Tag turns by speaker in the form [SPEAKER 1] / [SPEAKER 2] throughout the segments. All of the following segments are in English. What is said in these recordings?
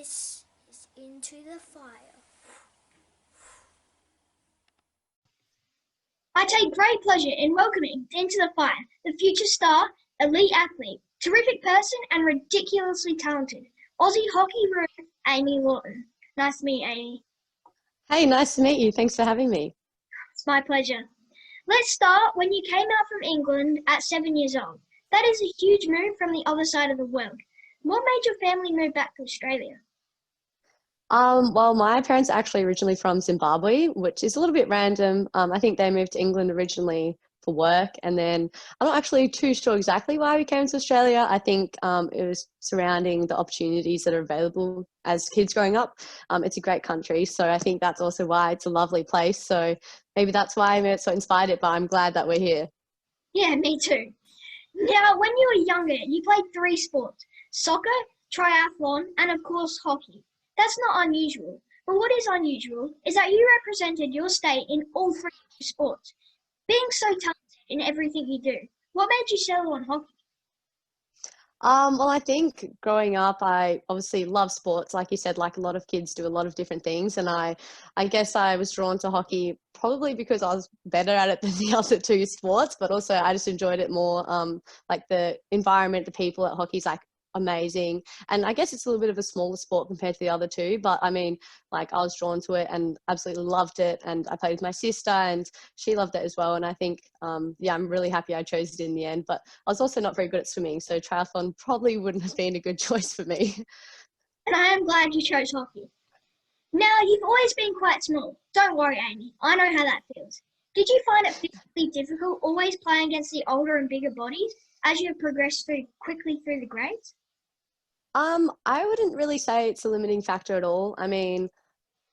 [SPEAKER 1] This is Into the Fire.
[SPEAKER 2] I take great pleasure in welcoming Into the Fire the future star, elite athlete, terrific person, and ridiculously talented Aussie hockeyroos Amy Lawton. Nice to meet you, Amy.
[SPEAKER 3] Hey, nice to meet you. Thanks for having me.
[SPEAKER 2] It's my pleasure. Let's start when you came out from England at 7 years old. That is a huge move from the other side of the world. What made your family move back to Australia?
[SPEAKER 3] Well, my parents are actually originally from Zimbabwe, which is a little bit random. I think they moved to England originally for work, and then I'm not actually too sure exactly why we came to Australia. I think it was surrounding the opportunities that are available as kids growing up. It's a great country, so I think that's also why it's a lovely place. So maybe that's why I'm so inspired it, but I'm glad that we're here.
[SPEAKER 2] Yeah, me too. Now, when you were younger, you played 3 sports: soccer, triathlon, and of course hockey. That's not unusual, but what is unusual is that you represented your state in all 3 sports. Being so talented in everything you do, what made you settle on hockey?
[SPEAKER 3] Well, I think growing up, I obviously love sports. Like you said, like a lot of kids do a lot of different things. And I guess I was drawn to hockey probably because I was better at it than the other 2 sports, but also I just enjoyed it more. Like the environment, the people at hockey is like amazing. And I guess it's a little bit of a smaller sport compared to the other 2, but I mean, like I was drawn to it and absolutely loved it. And I played with my sister and she loved it as well. And I think, yeah, I'm really happy I chose it in the end, but I was also not very good at swimming. So triathlon probably wouldn't have been a good choice for me.
[SPEAKER 2] And I am glad you chose hockey. Now, you've always been quite small. Don't worry, Amy. I know how that feels. Did you find it physically difficult always playing against the older and bigger bodies as you progressed quickly through the grades?
[SPEAKER 3] I wouldn't really say it's a limiting factor at all. I mean,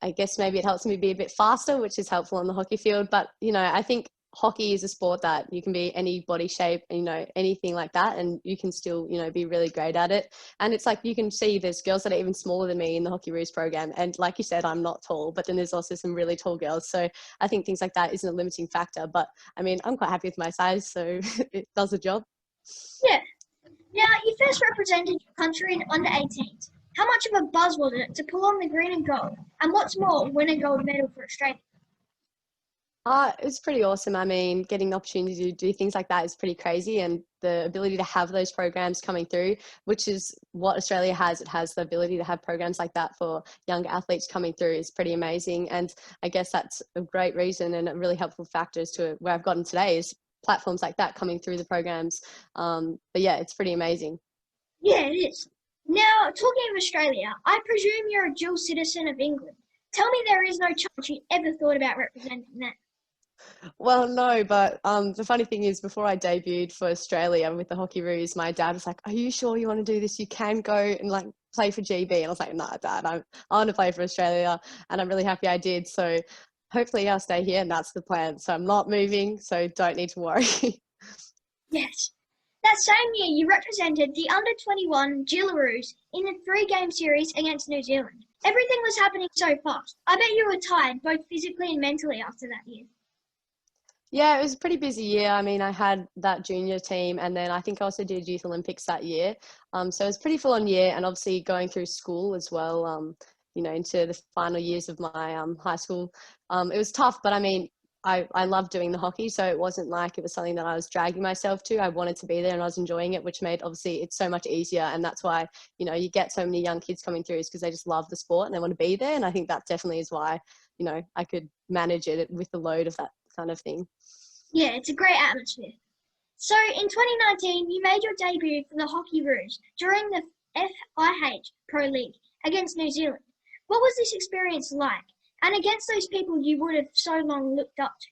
[SPEAKER 3] I guess maybe it helps me be a bit faster, which is helpful on the hockey field. But, I think hockey is a sport that you can be any body shape, anything like that. And you can still, be really great at it. And it's like, you can see there's girls that are even smaller than me in the hockeyroos program. And like you said, I'm not tall, but then there's also some really tall girls. So I think things like that isn't a limiting factor. But I mean, I'm quite happy with my size, so it does the job.
[SPEAKER 2] Yeah. Now, you first represented your country in under 18s. How much of a buzz was it to pull on the green and gold? And what's more, win a gold medal for Australia?
[SPEAKER 3] It was pretty awesome. I mean, getting the opportunity to do things like that is pretty crazy. And the ability to have those programs coming through, which is what Australia has, it has the ability to have programs like that for younger athletes coming through is pretty amazing. And I guess that's a great reason and a really helpful factor as to where I've gotten today is platforms like that coming through the programs. But yeah, it's pretty amazing.
[SPEAKER 2] Yeah, it is. Now, talking of Australia, I presume you're a dual citizen of England. Tell me there is no chance you ever thought about representing that.
[SPEAKER 3] Well, no, but the funny thing is, before I debuted for Australia with the Hockeyroos, my dad was like, "Are you sure you want to do this? You can go and like play for GB." And I was like, "Nah, Dad, I want to play for Australia," and I'm really happy I did. So hopefully I'll stay here, and that's the plan. So I'm not moving, so don't need to worry.
[SPEAKER 2] Yes. That same year, you represented the under-21 Gillaroos in the 3-game series against New Zealand. Everything was happening so fast. I bet you were tired, both physically and mentally, after that year.
[SPEAKER 3] Yeah, it was a pretty busy year. I mean, I had that junior team, and then I think I also did Youth Olympics that year. So it was a pretty full on year, and obviously going through school as well. Into the final years of my high school, it was tough. But I mean, I loved doing the hockey, so it wasn't like it was something that I was dragging myself to. I wanted to be there, and I was enjoying it, which made obviously it so much easier. And that's why you get so many young kids coming through is because they just love the sport and they want to be there. And I think that definitely is why I could manage it with the load of that kind of thing.
[SPEAKER 2] Yeah, it's a great atmosphere. So in 2019, you made your debut for the Hockeyroos during the FIH Pro League against New Zealand. What was this experience like? And against those people you would have so long looked up to?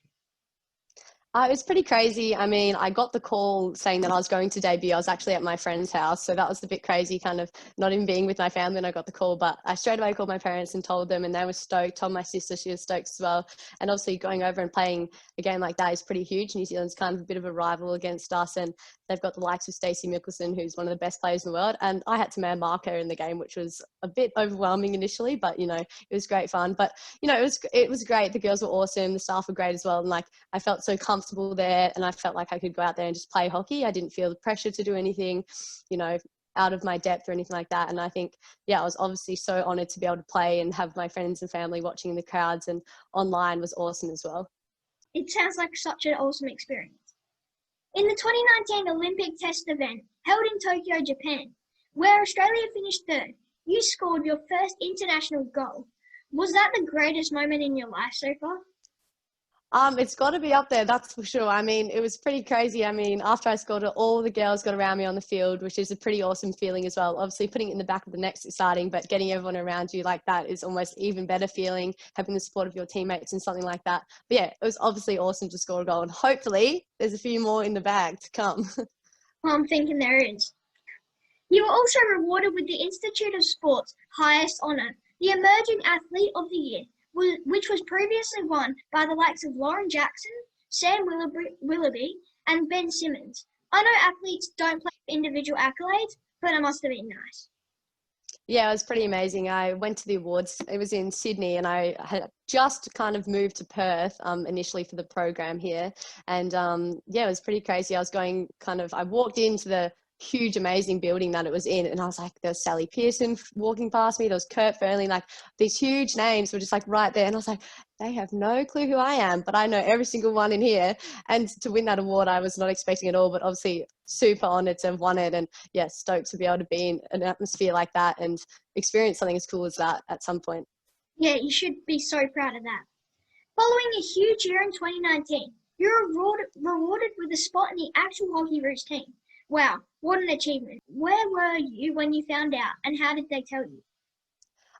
[SPEAKER 3] It was pretty crazy. I mean, I got the call saying that I was going to debut. I was actually at my friend's house. So that was a bit crazy, kind of not even being with my family when I got the call. But I straight away called my parents and told them, and they were stoked. Told my sister, she was stoked as well. And obviously going over and playing a game like that is pretty huge. New Zealand's kind of a bit of a rival against us. And they've got the likes of Stacey Mickelson, who's one of the best players in the world. And I had to man mark her in the game, which was a bit overwhelming initially, but, it was great fun. But, it was great. The girls were awesome. The staff were great as well. And like, I felt so comfortable there and I felt like I could go out there and just play hockey. I didn't feel the pressure to do anything, out of my depth or anything like that. And I think, yeah, I was obviously so honoured to be able to play and have my friends and family watching in the crowds, and online was awesome as well.
[SPEAKER 2] It sounds like such an awesome experience. In the 2019 Olympic test event held in Tokyo, Japan, where Australia finished third, you scored your first international goal. Was that the greatest moment in your life so far?
[SPEAKER 3] It's got to be up there, that's for sure. I mean, it was pretty crazy. I mean, after I scored it, all the girls got around me on the field, which is a pretty awesome feeling as well. Obviously, putting it in the back of the net's exciting, but getting everyone around you like that is almost even better feeling, having the support of your teammates and something like that. But yeah, it was obviously awesome to score a goal, and hopefully there's a few more in the bag to come.
[SPEAKER 2] Well, I'm thinking there is. You were also rewarded with the Institute of Sport's highest honour, the Emerging Athlete of the Year, which was previously won by the likes of Lauren Jackson, Sam Willoughby, and Ben Simmons. I know athletes don't play for individual accolades, but it must have been nice.
[SPEAKER 3] Yeah, it was pretty amazing. I went to the awards. It was in Sydney, and I had just kind of moved to Perth initially for the program here. And yeah, it was pretty crazy. I walked into the huge, amazing building that it was in, and I was like, there's Sally Pearson walking past me, there was Kurt Fernley, like these huge names were just like right there, and I was like, they have no clue who I am, but I know every single one in here. And to win that award, I was not expecting at all, but obviously super honored to have won it, and yeah, stoked to be able to be in an atmosphere like that and experience something as cool as that at some point.
[SPEAKER 2] Yeah, you should be so proud of that. Following a huge year in 2019, you were rewarded with a spot in the actual hockeyroos team. Wow, what an achievement. Where were you when you found out, and how did they tell you?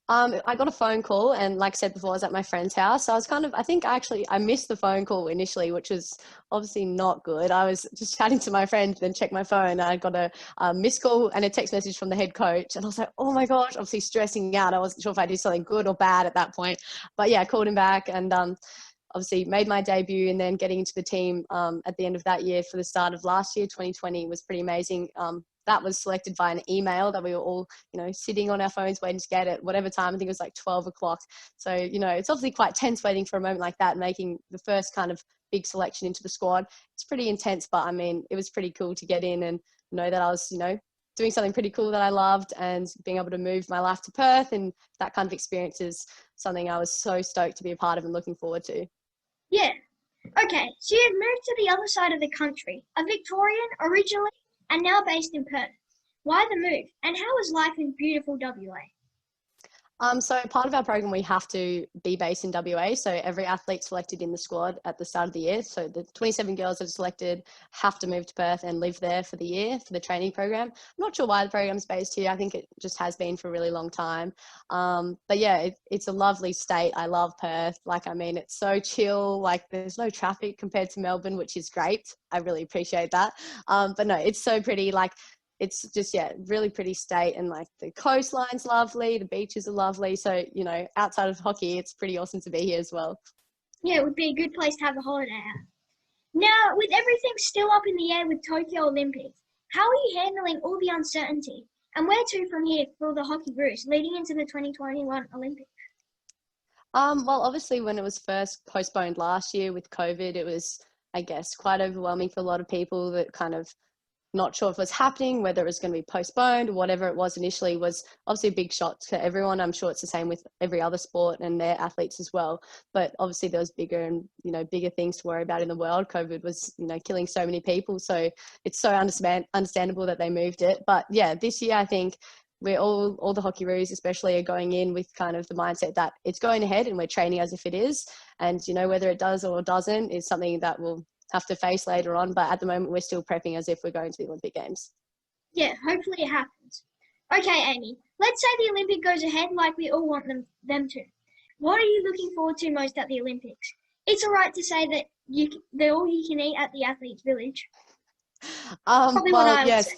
[SPEAKER 3] I got a phone call, and like I said before, I was at my friend's house. So I missed the phone call initially, which was obviously not good. I was just chatting to my friend, then checked my phone, and I got a missed call and a text message from the head coach. And I was like, oh my gosh, obviously stressing out. I wasn't sure if I did something good or bad at that point. But yeah, I called him back, and obviously made my debut, and then getting into the team at the end of that year for the start of last year, 2020, was pretty amazing. That was selected by an email that we were all, sitting on our phones waiting to get at whatever time. I think it was like 12 o'clock. So, it's obviously quite tense waiting for a moment like that, making the first kind of big selection into the squad. It's pretty intense, but I mean, it was pretty cool to get in and know that I was, doing something pretty cool that I loved, and being able to move my life to Perth, and that kind of experience is something I was so stoked to be a part of and looking forward to.
[SPEAKER 2] Yeah. Okay, so you've moved to the other side of the country, a Victorian originally and now based in Perth. Why the move, and how is life in beautiful WA?
[SPEAKER 3] So part of our program, we have to be based in WA. So every athlete selected in the squad at the start of the year, so the 27 girls that are selected have to move to Perth and live there for the year for the training program. I'm not sure why the program's based here. I think it just has been for a really long time. But yeah, it's a lovely state. I love Perth. It's so chill. There's no traffic compared to Melbourne, which is great. I really appreciate that. But no, it's so pretty. It's just, really pretty state, and the coastline's lovely, the beaches are lovely. So, outside of hockey, it's pretty awesome to be here as well.
[SPEAKER 2] Yeah, it would be a good place to have a holiday at. Now, with everything still up in the air with Tokyo Olympics, how are you handling all the uncertainty? And where to from here for the hockeyroos leading into the 2021 Olympics?
[SPEAKER 3] Well, obviously when it was first postponed last year with COVID, it was, I guess, quite overwhelming for a lot of people that kind of not sure if it was happening, whether it was going to be postponed or whatever it was initially, was obviously a big shock to everyone. I'm sure it's the same with every other sport and their athletes as well. But obviously there was bigger bigger things to worry about in the world. COVID was, killing so many people. So it's so understandable that they moved it. But yeah, this year I think we're all the hockeyroos especially are going in with kind of the mindset that it's going ahead and we're training as if it is. And, whether it does or doesn't is something that will have to face later on, but at the moment we're still prepping as if we're going to the Olympic Games.
[SPEAKER 2] Yeah, hopefully it happens. Okay, Amy, let's say the Olympic goes ahead like we all want them to. What are you looking forward to most at the Olympics? It's all right to say that they're all you can eat at the Athletes Village.
[SPEAKER 3] Yes.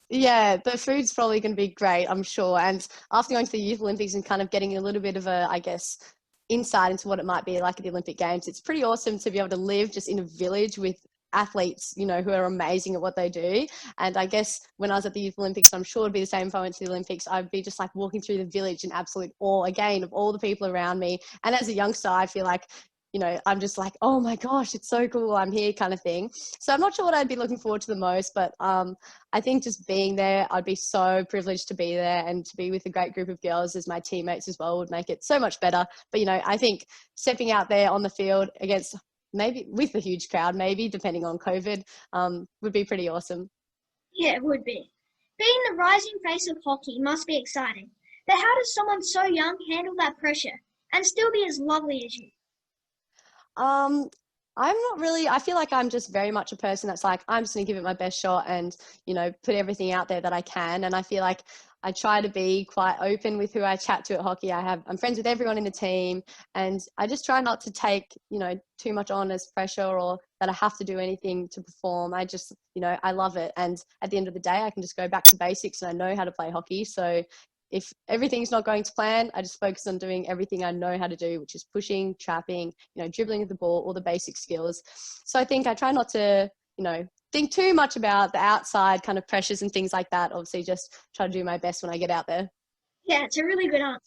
[SPEAKER 3] Yeah, the food's probably going to be great, I'm sure. And after going to the Youth Olympics and kind of getting a little bit of a, I guess, insight into what it might be like at the Olympic Games, it's pretty awesome to be able to live just in a village with athletes, who are amazing at what they do. And I guess when I was at the Youth Olympics, I'm sure it'd be the same if I went to the Olympics, I'd be just walking through the village in absolute awe again of all the people around me. And as a youngster, I feel like you know, I'm just like, oh my gosh, it's so cool, I'm here kind of thing. So I'm not sure what I'd be looking forward to the most, but I think just being there, I'd be so privileged to be there, and to be with a great group of girls as my teammates as well would make it so much better. But, you know, I think stepping out there on the field against, maybe with a huge crowd, maybe depending on COVID, would be pretty awesome.
[SPEAKER 2] Yeah, it would be. Being the rising face of hockey must be exciting. But how does someone so young handle that pressure and still be as lovely as you?
[SPEAKER 3] I'm not really, I feel like I'm just very much a person that's like, I'm just going to give it my best shot and, you know, put everything out there that I can. And I feel like I try to be quite open with who I chat to at hockey. I'm friends with everyone in the team, and I just try not to take, you know, too much on as pressure or that I have to do anything to perform. I just, you know, I love it. And at the end of the day, I can just go back to basics and I know how to play hockey. So if everything's not going to plan, I just focus on doing everything I know how to do, which is pushing, trapping, you know, dribbling with the ball, all the basic skills. So I think I try not to, you know, think too much about the outside kind of pressures and things like that. Obviously, just try to do my best when I get out there.
[SPEAKER 2] Yeah, it's a really good answer.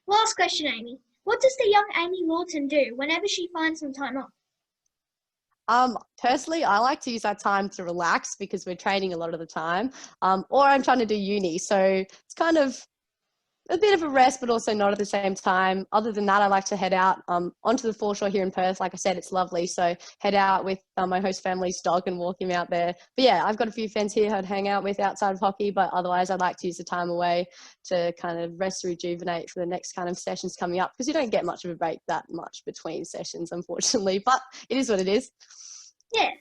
[SPEAKER 2] Last question, Amy. What does the young Amy Lawton do whenever she finds some time off?
[SPEAKER 3] Personally, I like to use that time to relax because we're training a lot of the time, or I'm trying to do uni. So it's kind of a bit of a rest, but also not at the same time. Other than that, I like to head out onto the foreshore here in Perth. Like I said, it's lovely. So head out with my host family's dog and walk him out there. But yeah, I've got a few friends here I'd hang out with outside of hockey, but otherwise I'd like to use the time away to kind of rest, rejuvenate for the next kind of sessions coming up, because you don't get much of a break that much between sessions, unfortunately, but it is what it is.
[SPEAKER 2] Yeah.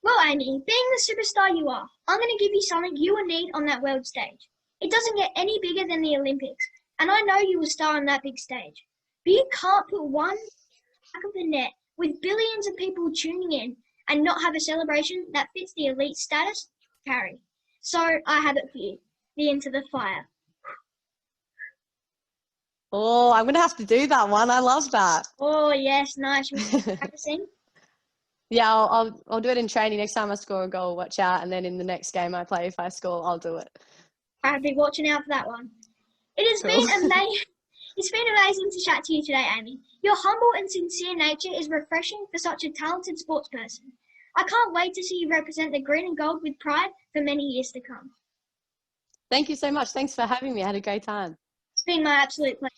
[SPEAKER 2] Well, Amy, being the superstar you are, I'm going to give you something you will need on that world stage. It doesn't get any bigger than the Olympics, and I know you will star on that big stage. But you can't put one back of the net with billions of people tuning in and not have a celebration that fits the elite status you carry. So I have it for you, the Into the Fire.
[SPEAKER 3] Oh, I'm going to have to do that one. I love that.
[SPEAKER 2] Oh, yes, nice. You practicing?
[SPEAKER 3] Yeah, I'll do it in training. Next time I score a goal, watch out. And then in the next game I play, if I score, I'll do it.
[SPEAKER 2] I'll be watching out for that one. It has
[SPEAKER 3] Cool.
[SPEAKER 2] been amazing. It's been amazing to chat to you today, Amy. Your humble and sincere nature is refreshing for such a talented sports person. I can't wait to see you represent the green and gold with pride for many years to come.
[SPEAKER 3] Thank you so much. Thanks for having me. I had a great time.
[SPEAKER 2] It's been my absolute pleasure.